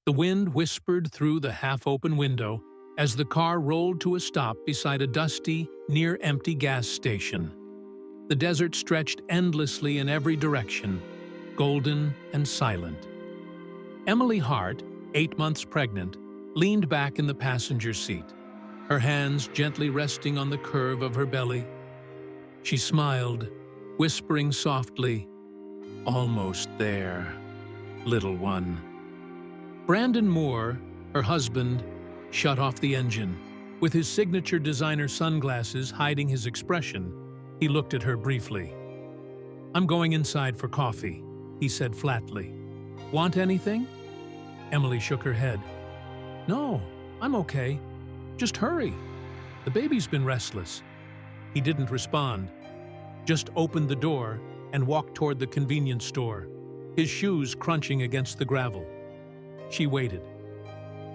The wind whispered through the half-open window as the car rolled to a stop beside a dusty, near-empty gas station. The desert stretched endlessly in every direction, golden and silent. Emily Hart, 8 months pregnant, leaned back in the passenger seat, her hands gently resting on the curve of her belly. She smiled, whispering softly, "Almost there, little one." Brandon Moore, her husband, shut off the engine. With his signature designer sunglasses hiding his expression, he looked at her briefly. "I'm going inside for coffee," he said flatly. "Want anything?" Emily shook her head. "No, I'm okay. Just hurry. The baby's been restless." He didn't respond, just opened the door and walked toward the convenience store, his shoes crunching against the gravel. She waited.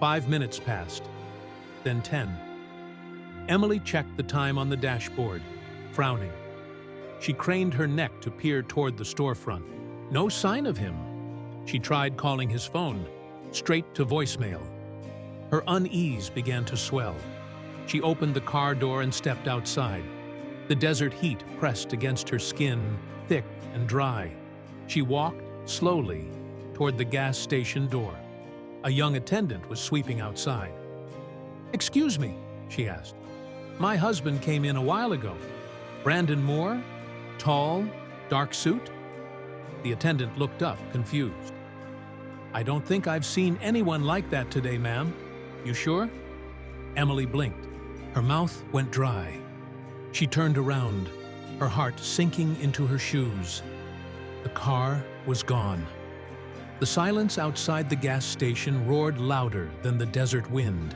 5 minutes passed, then 10. Emily checked the time on the dashboard, frowning. She craned her neck to peer toward the storefront. No sign of him. She tried calling his phone, straight to voicemail. Her unease began to swell. She opened the car door and stepped outside. The desert heat pressed against her skin, thick and dry. She walked slowly toward the gas station door. A young attendant was sweeping outside. "Excuse me," she asked. "My husband came in a while ago. Brandon Moore? Tall, dark suit?" The attendant looked up, confused. "I don't think I've seen anyone like that today, ma'am. You sure?" Emily blinked. Her mouth went dry. She turned around, her heart sinking into her shoes. The car was gone. The silence outside the gas station roared louder than the desert wind.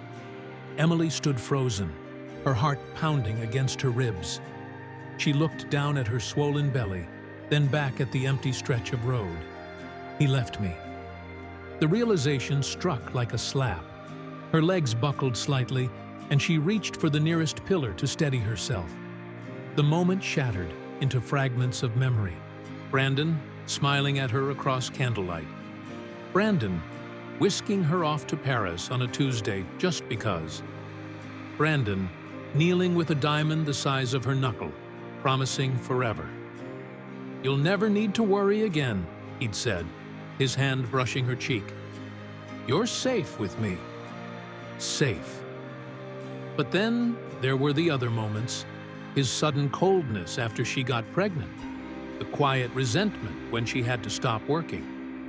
Emily stood frozen, her heart pounding against her ribs. She looked down at her swollen belly, then back at the empty stretch of road. He left me. The realization struck like a slap. Her legs buckled slightly, and she reached for the nearest pillar to steady herself. The moment shattered into fragments of memory. Brandon, smiling at her across candlelight. Brandon, whisking her off to Paris on a Tuesday just because. Brandon, kneeling with a diamond the size of her knuckle, promising forever. "You'll never need to worry again," he'd said, his hand brushing her cheek. "You're safe with me." Safe. But then there were the other moments. His sudden coldness after she got pregnant. The quiet resentment when she had to stop working.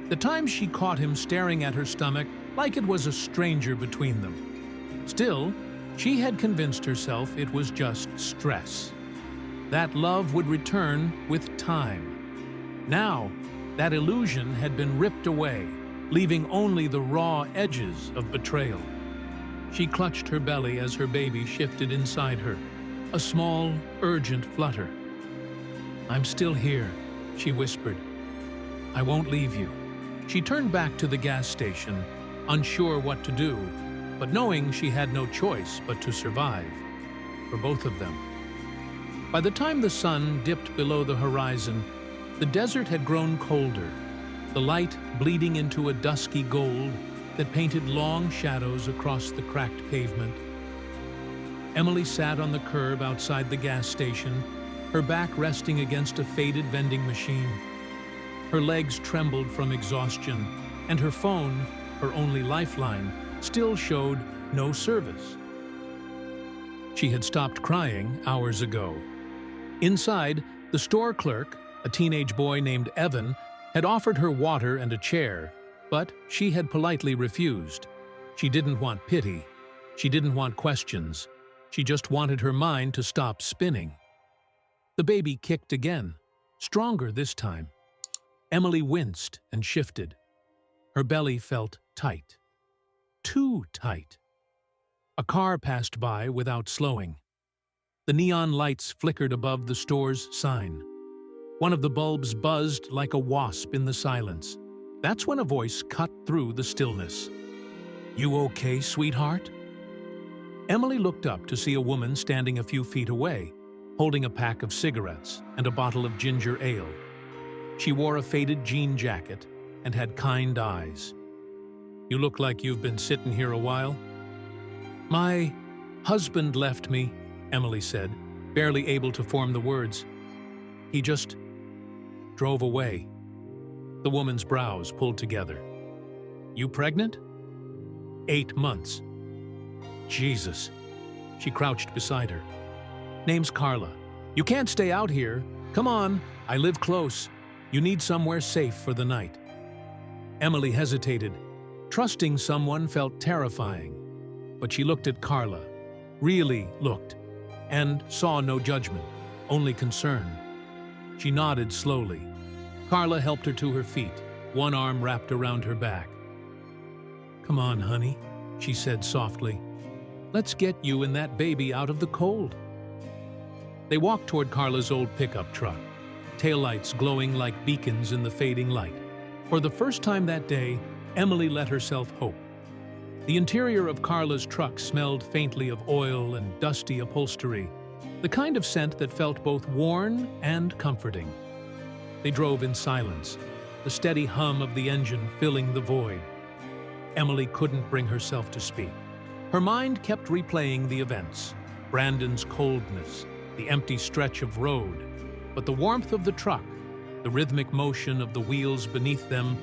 The times she caught him staring at her stomach like it was a stranger between them. Still, she had convinced herself it was just stress. That love would return with time. Now, that illusion had been ripped away, leaving only the raw edges of betrayal. She clutched her belly as her baby shifted inside her, a small, urgent flutter. "I'm still here," she whispered. "I won't leave you." She turned back to the gas station, unsure what to do, but knowing she had no choice but to survive, for both of them. By the time the sun dipped below the horizon, the desert had grown colder, the light bleeding into a dusky gold that painted long shadows across the cracked pavement. Emily sat on the curb outside the gas station, her back resting against a faded vending machine. Her legs trembled from exhaustion, and her phone, her only lifeline, still showed no service. She had stopped crying hours ago. Inside, the store clerk, a teenage boy named Evan, had offered her water and a chair, but she had politely refused. She didn't want pity. She didn't want questions. She just wanted her mind to stop spinning. The baby kicked again, stronger this time. Emily winced and shifted. Her belly felt tight. Too tight. A car passed by without slowing. The neon lights flickered above the store's sign. One of the bulbs buzzed like a wasp in the silence. That's when a voice cut through the stillness. "You okay, sweetheart?" Emily looked up to see a woman standing a few feet away, holding a pack of cigarettes and a bottle of ginger ale. She wore a faded jean jacket and had kind eyes. You look like you've been sitting here a while." "My husband left me," Emily said, barely able to form the words. "He just drove away." The woman's brows pulled together. "You pregnant?" 8 months. Jesus. She crouched beside her. "Name's Carla. You can't stay out here. Come on, I live close. You need somewhere safe for the night." Emily hesitated. Trusting someone felt terrifying. But she looked at Carla, really looked, and saw no judgment, only concern. She nodded slowly. Carla helped her to her feet, one arm wrapped around her back. "Come on, honey," she said softly. "Let's get you and that baby out of the cold." They walked toward Carla's old pickup truck, taillights glowing like beacons in the fading light. For the first time that day, Emily let herself hope. The interior of Carla's truck smelled faintly of oil and dusty upholstery, the kind of scent that felt both worn and comforting. They drove in silence, the steady hum of the engine filling the void. Emily couldn't bring herself to speak. Her mind kept replaying the events, Brandon's coldness, the empty stretch of road, but the warmth of the truck, the rhythmic motion of the wheels beneath them,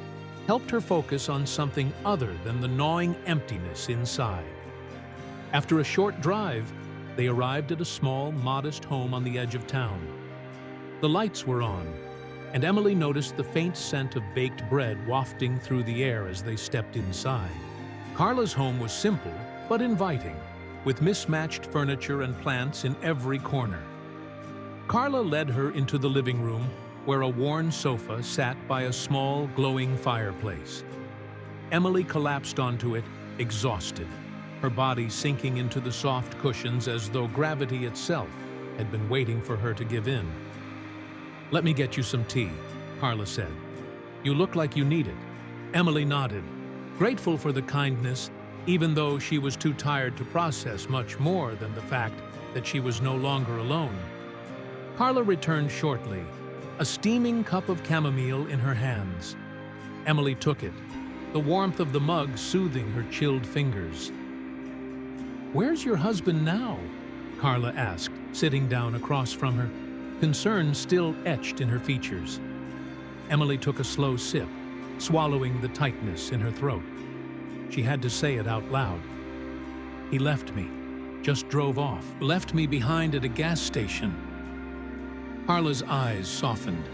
helped her focus on something other than the gnawing emptiness inside. After a short drive, they arrived at a small, modest home on the edge of town. The lights were on, and Emily noticed the faint scent of baked bread wafting through the air as they stepped inside. Carla's home was simple but inviting, with mismatched furniture and plants in every corner. Carla led her into the living room, where a worn sofa sat by a small, glowing fireplace. Emily collapsed onto it, exhausted, her body sinking into the soft cushions as though gravity itself had been waiting for her to give in. "Let me get you some tea," Carla said. "You look like you need it." Emily nodded, grateful for the kindness, even though she was too tired to process much more than the fact that she was no longer alone. Carla returned shortly, a steaming cup of chamomile in her hands. Emily took it, the warmth of the mug soothing her chilled fingers. "Where's your husband now?" Carla asked, sitting down across from her, concern still etched in her features. Emily took a slow sip, swallowing the tightness in her throat. She had to say it out loud. "He left me, just drove off, left me behind at a gas station." Carla's eyes softened.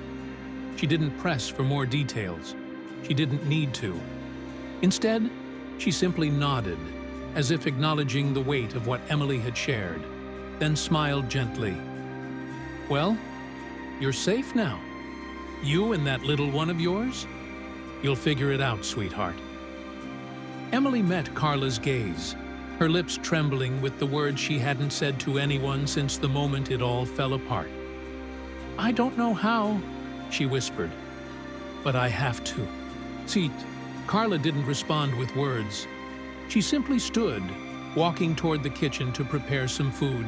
She didn't press for more details. She didn't need to. Instead, she simply nodded, as if acknowledging the weight of what Emily had shared, then smiled gently. "Well, you're safe now. You and that little one of yours? You'll figure it out, sweetheart." Emily met Carla's gaze, her lips trembling with the words she hadn't said to anyone since the moment it all fell apart. "I don't know how," she whispered, "but I have to." See, Carla didn't respond with words. She simply stood, walking toward the kitchen to prepare some food.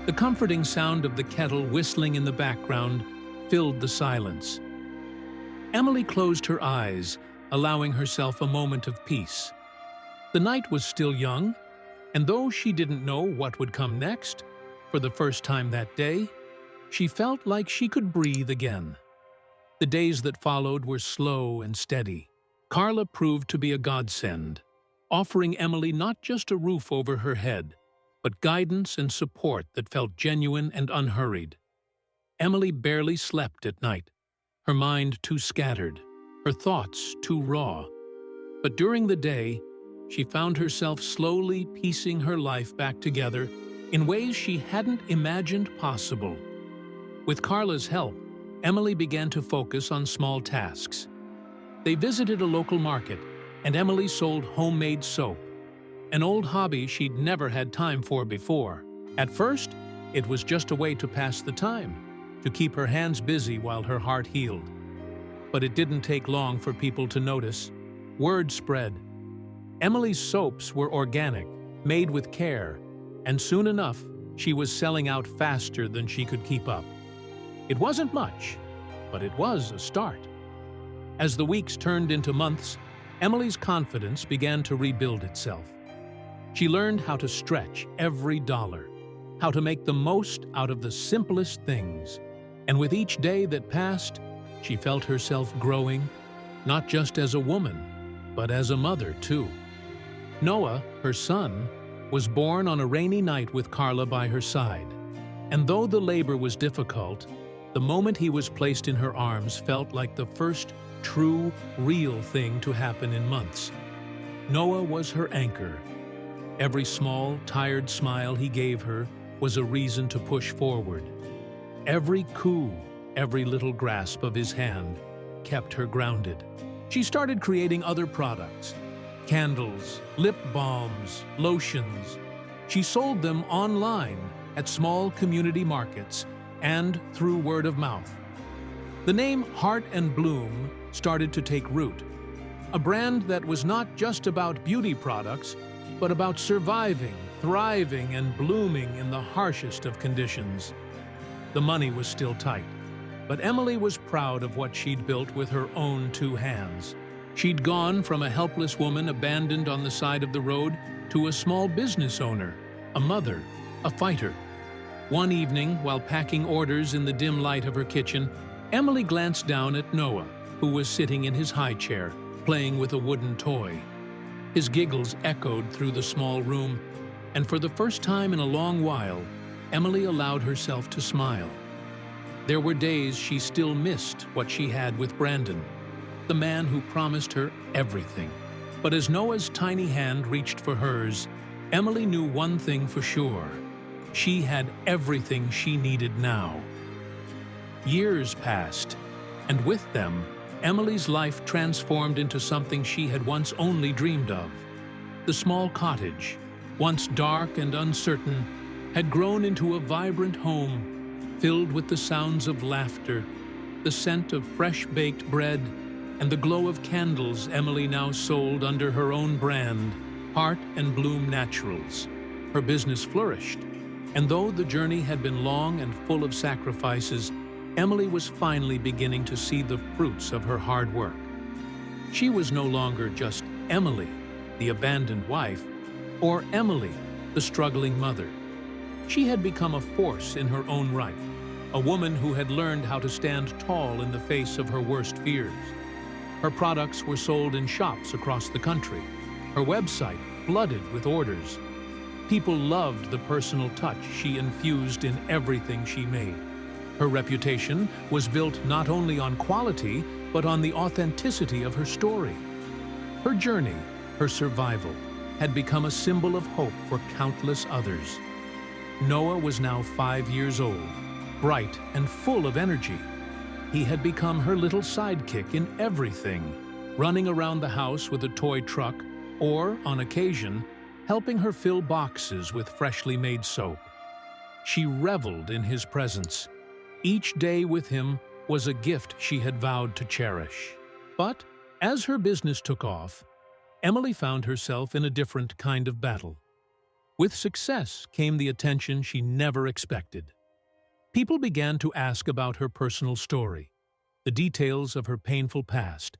The comforting sound of the kettle whistling in the background filled the silence. Emily closed her eyes, allowing herself a moment of peace. The night was still young, and though she didn't know what would come next, for the first time that day, she felt like she could breathe again. The days that followed were slow and steady. Carla proved to be a godsend, offering Emily not just a roof over her head, but guidance and support that felt genuine and unhurried. Emily barely slept at night, her mind too scattered, her thoughts too raw. But during the day, she found herself slowly piecing her life back together in ways she hadn't imagined possible. With Carla's help, Emily began to focus on small tasks. They visited a local market, and Emily sold homemade soap, an old hobby she'd never had time for before. At first, it was just a way to pass the time, to keep her hands busy while her heart healed. But it didn't take long for people to notice. Word spread. Emily's soaps were organic, made with care, and soon enough, she was selling out faster than she could keep up. It wasn't much, but it was a start. As the weeks turned into months, Emily's confidence began to rebuild itself. She learned how to stretch every dollar, how to make the most out of the simplest things. And with each day that passed, she felt herself growing, not just as a woman, but as a mother too. Noah, her son, was born on a rainy night with Carla by her side. And though the labor was difficult, the moment he was placed in her arms felt like the first true, real thing to happen in months. Noah was her anchor. Every small, tired smile he gave her was a reason to push forward. Every coo, every little grasp of his hand kept her grounded. She started creating other products: candles, lip balms, lotions. She sold them online at small community markets and through word of mouth. The name Heart and Bloom started to take root, a brand that was not just about beauty products, but about surviving, thriving, and blooming in the harshest of conditions. The money was still tight, but Emily was proud of what she'd built with her own two hands. She'd gone from a helpless woman abandoned on the side of the road to a small business owner, a mother, a fighter. One evening, while packing orders in the dim light of her kitchen, Emily glanced down at Noah, who was sitting in his high chair, playing with a wooden toy. His giggles echoed through the small room, and for the first time in a long while, Emily allowed herself to smile. There were days she still missed what she had with Brandon, the man who promised her everything. But as Noah's tiny hand reached for hers, Emily knew one thing for sure: she had everything she needed now. Years passed, and with them, Emily's life transformed into something she had once only dreamed of. The small cottage, once dark and uncertain, had grown into a vibrant home, filled with the sounds of laughter, the scent of fresh-baked bread, and the glow of candles Emily now sold under her own brand, Heart and Bloom Naturals. Her business flourished, and though the journey had been long and full of sacrifices, Emily was finally beginning to see the fruits of her hard work. She was no longer just Emily, the abandoned wife, or Emily, the struggling mother. She had become a force in her own right, a woman who had learned how to stand tall in the face of her worst fears. Her products were sold in shops across the country, her website flooded with orders. People loved the personal touch she infused in everything she made. Her reputation was built not only on quality, but on the authenticity of her story. Her journey, her survival, had become a symbol of hope for countless others. Noah was now 5 years old, bright and full of energy. He had become her little sidekick in everything, running around the house with a toy truck, or, on occasion, helping her fill boxes with freshly made soap. She reveled in his presence. Each day with him was a gift she had vowed to cherish. But as her business took off, Emily found herself in a different kind of battle. With success came the attention she never expected. People began to ask about her personal story, the details of her painful past,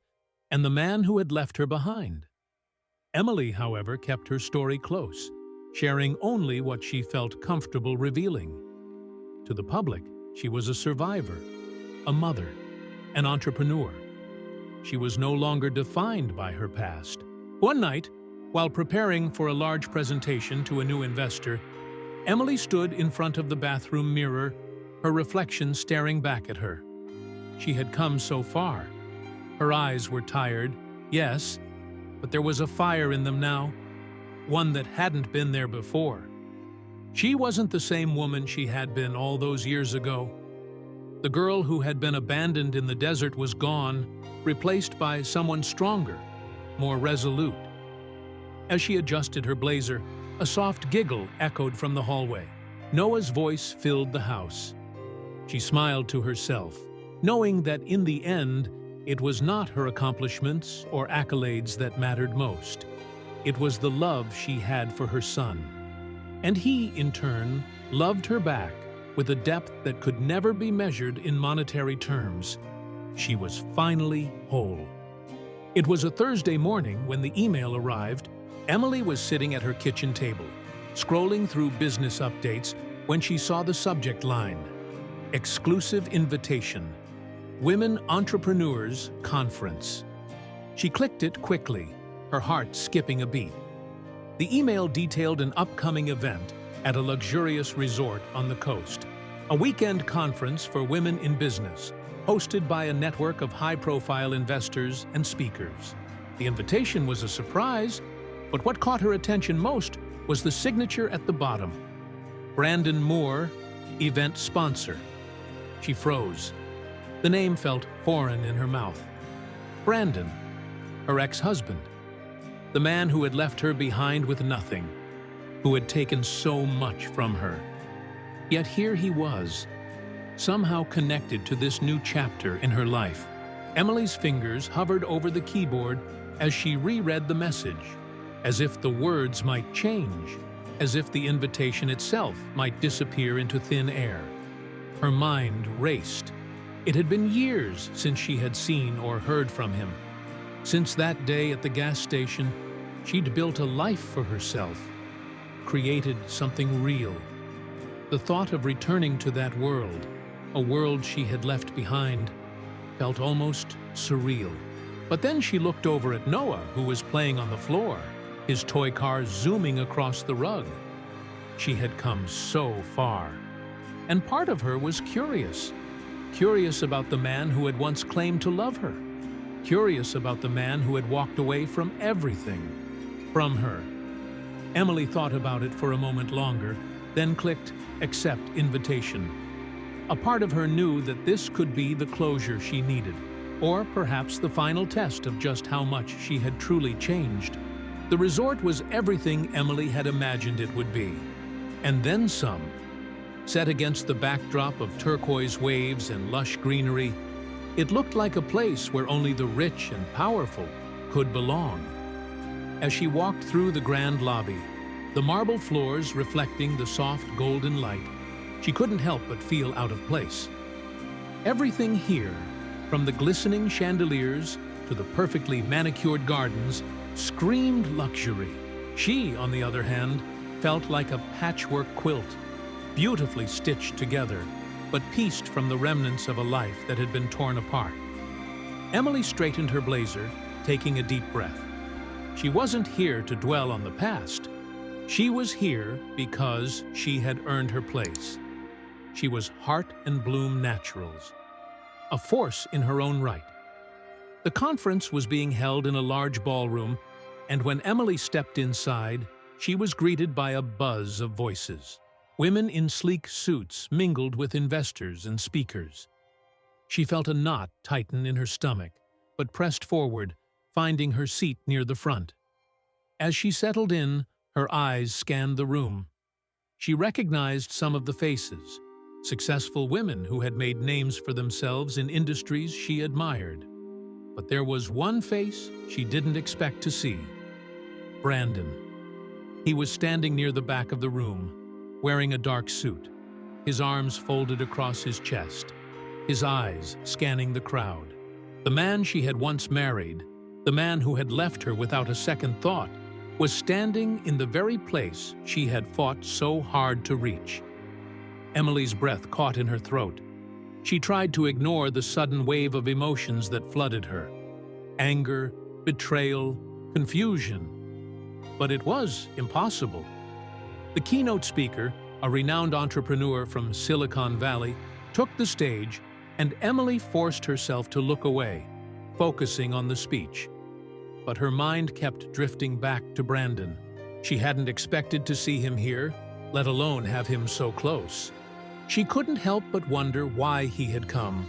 and the man who had left her behind. Emily, however, kept her story close, sharing only what she felt comfortable revealing. To the public, she was a survivor, a mother, an entrepreneur. She was no longer defined by her past. One night, while preparing for a large presentation to a new investor, Emily stood in front of the bathroom mirror, her reflection staring back at her. She had come so far. Her eyes were tired, yes, but there was a fire in them now, one that hadn't been there before. She wasn't the same woman she had been all those years ago. The girl who had been abandoned in the desert was gone, replaced by someone stronger, more resolute. As she adjusted her blazer, a soft giggle echoed from the hallway. Noah's voice filled the house. She smiled to herself, knowing that in the end, it was not her accomplishments or accolades that mattered most. It was the love she had for her son. And he, in turn, loved her back with a depth that could never be measured in monetary terms. She was finally whole. It was a Thursday morning when the email arrived. Emily was sitting at her kitchen table, scrolling through business updates when she saw the subject line, Exclusive Invitation, Women Entrepreneurs Conference. She clicked it quickly, her heart skipping a beat. The email detailed an upcoming event at a luxurious resort on the coast, a weekend conference for women in business, hosted by a network of high-profile investors and speakers. The invitation was a surprise, but what caught her attention most was the signature at the bottom. Brandon Moore, event sponsor. She froze. The name felt foreign in her mouth. Brandon, her ex-husband. The man who had left her behind with nothing, who had taken so much from her. Yet here he was, somehow connected to this new chapter in her life. Emily's fingers hovered over the keyboard as she reread the message, as if the words might change, as if the invitation itself might disappear into thin air. Her mind raced. It had been years since she had seen or heard from him. Since that day at the gas station, she'd built a life for herself, created something real. The thought of returning to that world, a world she had left behind, felt almost surreal. But then she looked over at Noah, who was playing on the floor, his toy car zooming across the rug. She had come so far. And part of her was curious about the man who had once claimed to love her, curious about the man who had walked away from everything, from her. Emily thought about it for a moment longer, then clicked Accept Invitation. A part of her knew that this could be the closure she needed, or perhaps the final test of just how much she had truly changed. The resort was everything Emily had imagined it would be, and then some. Set against the backdrop of turquoise waves and lush greenery, it looked like a place where only the rich and powerful could belong. As she walked through the grand lobby, the marble floors reflecting the soft golden light, she couldn't help but feel out of place. Everything here, from the glistening chandeliers to the perfectly manicured gardens, screamed luxury. She, on the other hand, felt like a patchwork quilt, beautifully stitched together, but pieced from the remnants of a life that had been torn apart. Emily straightened her blazer, taking a deep breath. She wasn't here to dwell on the past. She was here because she had earned her place. She was Heart and Bloom Naturals, a force in her own right. The conference was being held in a large ballroom, and when Emily stepped inside, she was greeted by a buzz of voices. Women in sleek suits mingled with investors and speakers. She felt a knot tighten in her stomach, but pressed forward, finding her seat near the front. As she settled in, her eyes scanned the room. She recognized some of the faces, successful women who had made names for themselves in industries she admired. But there was one face she didn't expect to see. Brandon. He was standing near the back of the room, wearing a dark suit, his arms folded across his chest, his eyes scanning the crowd. The man she had once married, the man who had left her without a second thought, was standing in the very place she had fought so hard to reach. Emily's breath caught in her throat. She tried to ignore the sudden wave of emotions that flooded her. Anger, betrayal, confusion. But it was impossible. The keynote speaker, a renowned entrepreneur from Silicon Valley, took the stage, and Emily forced herself to look away, focusing on the speech. But her mind kept drifting back to Brandon. She hadn't expected to see him here, let alone have him so close. She couldn't help but wonder why he had come,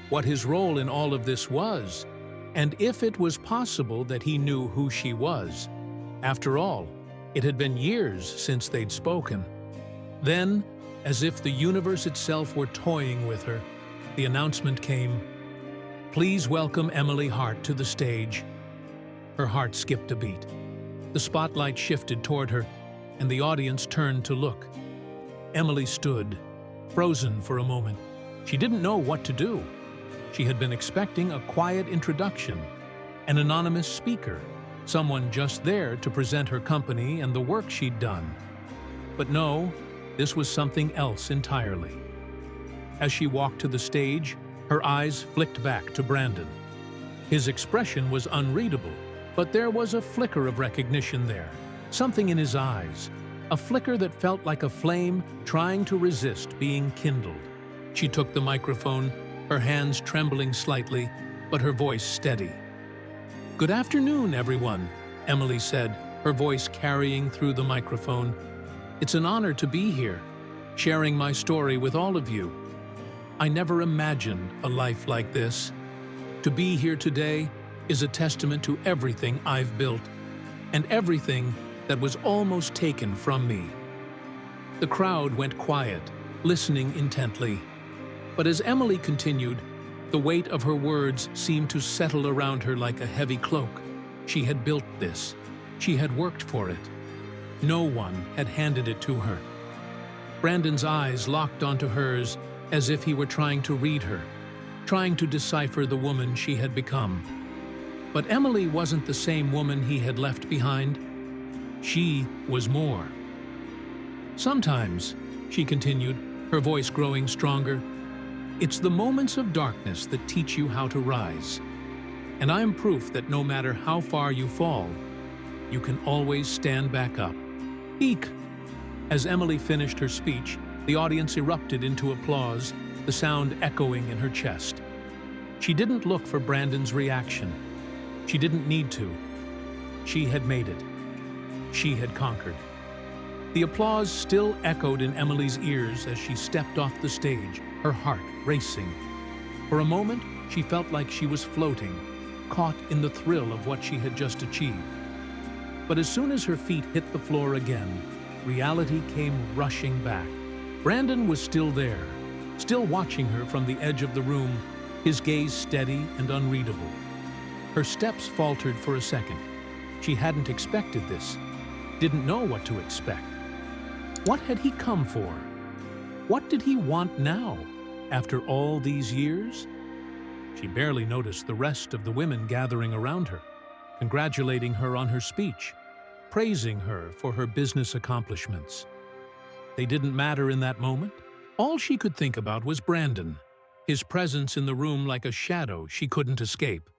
what his role in all of this was, and if it was possible that he knew who she was. After all, it had been years since they'd spoken. Then, as if the universe itself were toying with her, the announcement came, "Please welcome Emily Hart to the stage." Her heart skipped a beat. The spotlight shifted toward her, and the audience turned to look. Emily stood, frozen for a moment. She didn't know what to do. She had been expecting a quiet introduction, An anonymous speaker, someone just there to present her company and the work she'd done. But no, this was something else entirely. As she walked to the stage, her eyes flicked back to Brandon. His expression was unreadable, but there was a flicker of recognition there, something in his eyes, a flicker that felt like a flame trying to resist being kindled. She took the microphone, her hands trembling slightly, but her voice steady. "Good afternoon, everyone," Emily said, her voice carrying through the microphone. "It's an honor to be here, sharing my story with all of you. I never imagined a life like this. To be here today is a testament to everything I've built, and everything that was almost taken from me." The crowd went quiet, listening intently. But as Emily continued, the weight of her words seemed to settle around her like a heavy cloak. She had built this. She had worked for it. No one had handed it to her. Brandon's eyes locked onto hers as if he were trying to read her, trying to decipher the woman she had become. But Emily wasn't the same woman he had left behind. She was more. "Sometimes," she continued, her voice growing stronger, "it's the moments of darkness that teach you how to rise. And I am proof that no matter how far you fall, you can always stand back up." Eek! As Emily finished her speech, the audience erupted into applause, the sound echoing in her chest. She didn't look for Brandon's reaction. She didn't need to. She had made it. She had conquered. The applause still echoed in Emily's ears as she stepped off the stage, her heart racing. For a moment, she felt like she was floating, caught in the thrill of what she had just achieved. But as soon as her feet hit the floor again, reality came rushing back. Brandon was still there, still watching her from the edge of the room, his gaze steady and unreadable. Her steps faltered for a second. She hadn't expected this, didn't know what to expect. What had he come for? What did he want now, after all these years? She barely noticed the rest of the women gathering around her, congratulating her on her speech, praising her for her business accomplishments. They didn't matter in that moment. All she could think about was Brandon, his presence in the room like a shadow she couldn't escape.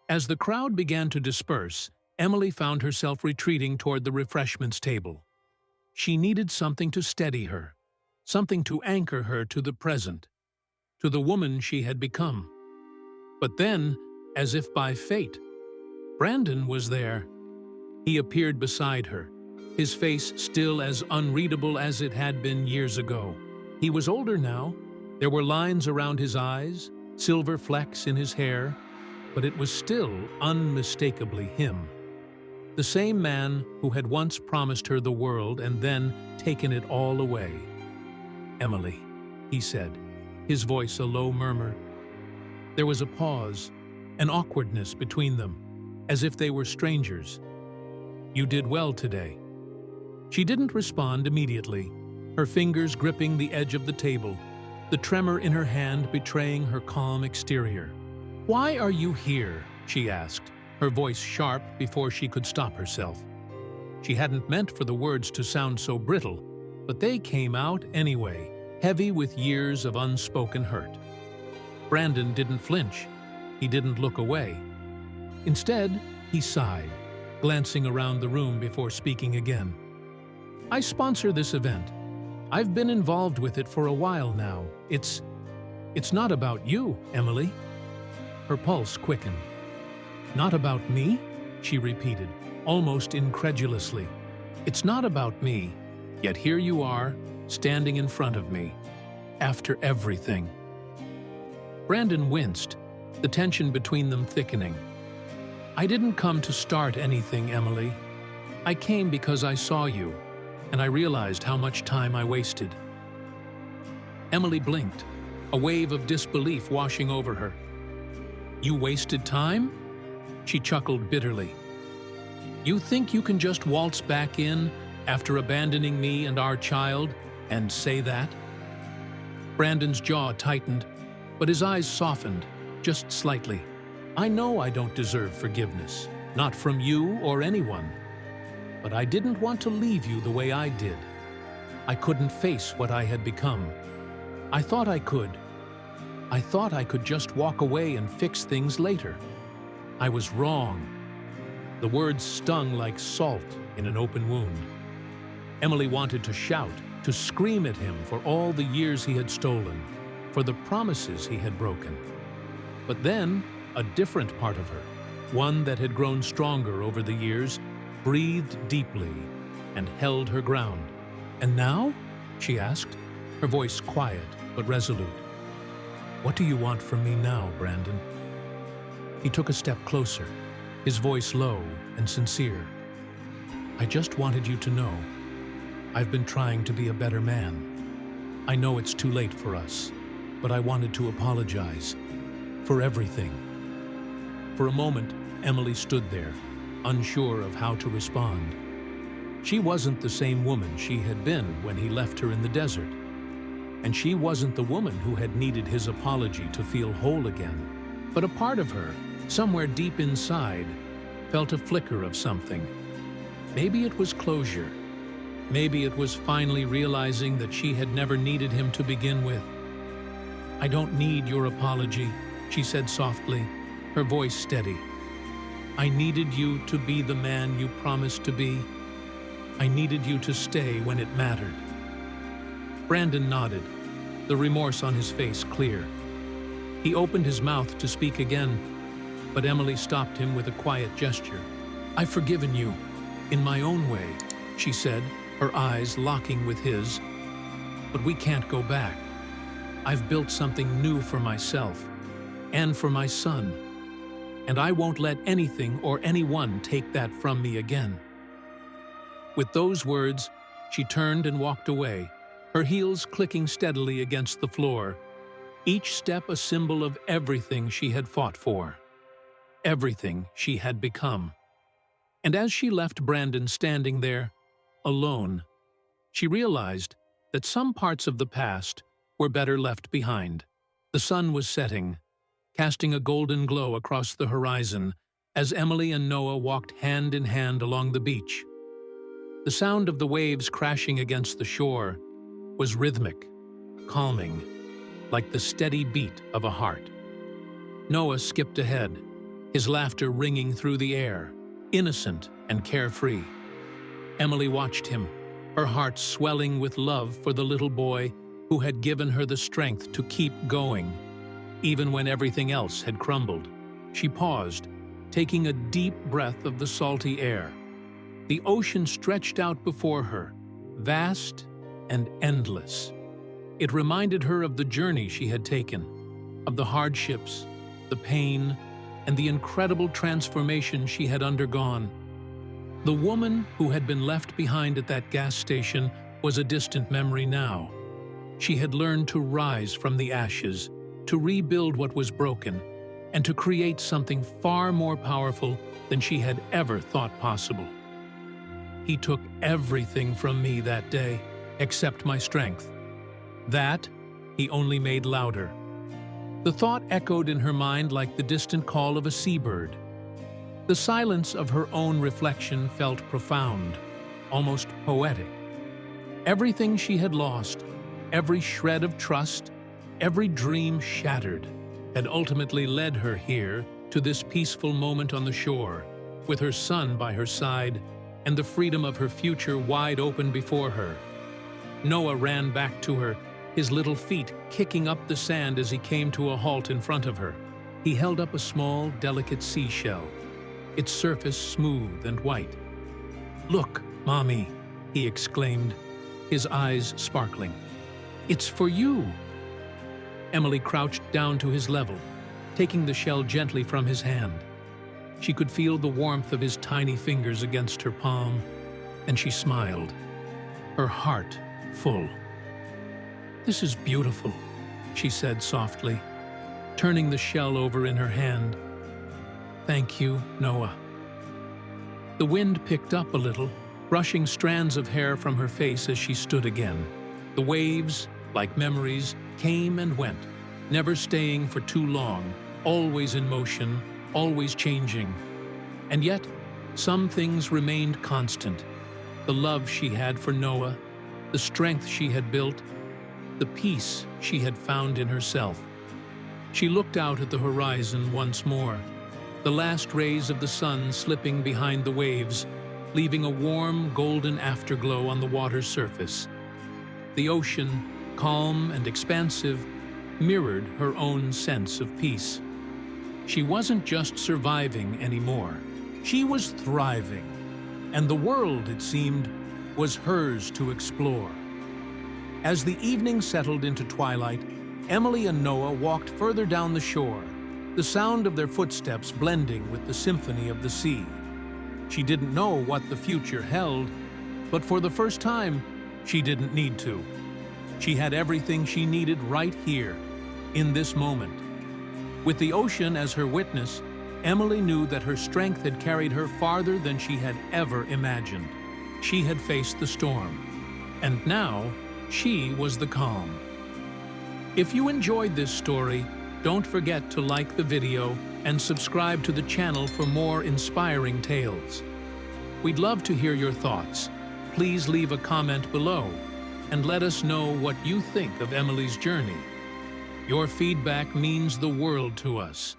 As the crowd began to disperse, Emily found herself retreating toward the refreshments table. She needed something to steady her, something to anchor her to the present, to the woman she had become. But then, as if by fate, Brandon was there. He appeared beside her, his face still as unreadable as it had been years ago. He was older now. There were lines around his eyes, silver flecks in his hair, but it was still unmistakably him. The same man who had once promised her the world and then taken it all away. "Emily," he said, his voice a low murmur. There was a pause, an awkwardness between them, as if they were strangers. "You did well today." She didn't respond immediately, her fingers gripping the edge of the table, the tremor in her hand betraying her calm exterior. "Why are you here?" she asked, her voice sharp before she could stop herself. She hadn't meant for the words to sound so brittle, but they came out anyway, heavy with years of unspoken hurt. Brandon didn't flinch. He didn't look away. Instead, he sighed, glancing around the room before speaking again. "I sponsor this event. I've been involved with it for a while now. It's not about you, Emily." Her pulse quickened. "Not about me?" she repeated, almost incredulously. "It's not about me, yet here you are, standing in front of me, after everything." Brandon winced, the tension between them thickening. "I didn't come to start anything, Emily. I came because I saw you, and I realized how much time I wasted." Emily blinked, a wave of disbelief washing over her. "You wasted time?" She chuckled bitterly. "You think you can just waltz back in after abandoning me and our child and say that?" Brandon's jaw tightened, but his eyes softened, just slightly. I know I don't deserve forgiveness, not from you or anyone. But I didn't want to leave you the way I did. I couldn't face what I had become. I thought I could. I thought I could just walk away and fix things later. I was wrong. The words stung like salt in an open wound. Emily wanted to shout, to scream at him for all the years he had stolen, for the promises he had broken. But then, a different part of her, one that had grown stronger over the years, breathed deeply and held her ground. "And now?" she asked, her voice quiet but resolute. "What do you want from me now, Brandon?" He took a step closer, his voice low and sincere. "I just wanted you to know, I've been trying to be a better man. I know it's too late for us, but I wanted to apologize for everything." For a moment, Emily stood there, unsure of how to respond. She wasn't the same woman she had been when he left her in the desert. And she wasn't the woman who had needed his apology to feel whole again. But a part of her, somewhere deep inside, felt a flicker of something. Maybe it was closure. Maybe it was finally realizing that she had never needed him to begin with. "I don't need your apology," she said softly, her voice steady. "I needed you to be the man you promised to be. I needed you to stay when it mattered." Brandon nodded, the remorse on his face clear. He opened his mouth to speak again, but Emily stopped him with a quiet gesture. "I've forgiven you, in my own way," she said, her eyes locking with his. "But we can't go back. I've built something new for myself, and for my son, and I won't let anything or anyone take that from me again." With those words, she turned and walked away, her heels clicking steadily against the floor, each step a symbol of everything she had fought for, everything she had become. And as she left Brandon standing there, alone, she realized that some parts of the past were better left behind. The sun was setting, casting a golden glow across the horizon as Emily and Noah walked hand in hand along the beach. The sound of the waves crashing against the shore was rhythmic, calming, like the steady beat of a heart. Noah skipped ahead, his laughter ringing through the air, innocent and carefree. Emily watched him, her heart swelling with love for the little boy who had given her the strength to keep going, even when everything else had crumbled. She paused, taking a deep breath of the salty air. The ocean stretched out before her, vast and endless. It reminded her of the journey she had taken, of the hardships, the pain, and the incredible transformation she had undergone. The woman who had been left behind at that gas station was a distant memory now. She had learned to rise from the ashes, to rebuild what was broken, and to create something far more powerful than she had ever thought possible. "He took everything from me that day, except my strength. That he only made louder." The thought echoed in her mind like the distant call of a seabird. The silence of her own reflection felt profound, almost poetic. Everything she had lost, every shred of trust, every dream shattered, had ultimately led her here to this peaceful moment on the shore, with her son by her side and the freedom of her future wide open before her. Noah ran back to her, his little feet kicking up the sand as he came to a halt in front of her. He held up a small, delicate seashell, its surface smooth and white. "Look, Mommy," he exclaimed, his eyes sparkling. "It's for you." Emily crouched down to his level, taking the shell gently from his hand. She could feel the warmth of his tiny fingers against her palm, and she smiled, her heart full. "This is beautiful," she said softly, turning the shell over in her hand. "Thank you, Noah." The wind picked up a little, brushing strands of hair from her face as she stood again. The waves, like memories, came and went, never staying for too long, always in motion, always changing. And yet, some things remained constant. The love she had for Noah, the strength she had built, the peace she had found in herself. She looked out at the horizon once more, the last rays of the sun slipping behind the waves, leaving a warm, golden afterglow on the water's surface. The ocean, calm and expansive, mirrored her own sense of peace. She wasn't just surviving anymore. She was thriving, and the world, it seemed, was hers to explore. As the evening settled into twilight, Emily and Noah walked further down the shore, the sound of their footsteps blending with the symphony of the sea. She didn't know what the future held, but for the first time, she didn't need to. She had everything she needed right here, in this moment. With the ocean as her witness, Emily knew that her strength had carried her farther than she had ever imagined. She had faced the storm, and now she was the calm. If you enjoyed this story, don't forget to like the video and subscribe to the channel for more inspiring tales. We'd love to hear your thoughts. Please leave a comment below and let us know what you think of Emily's journey. Your feedback means the world to us.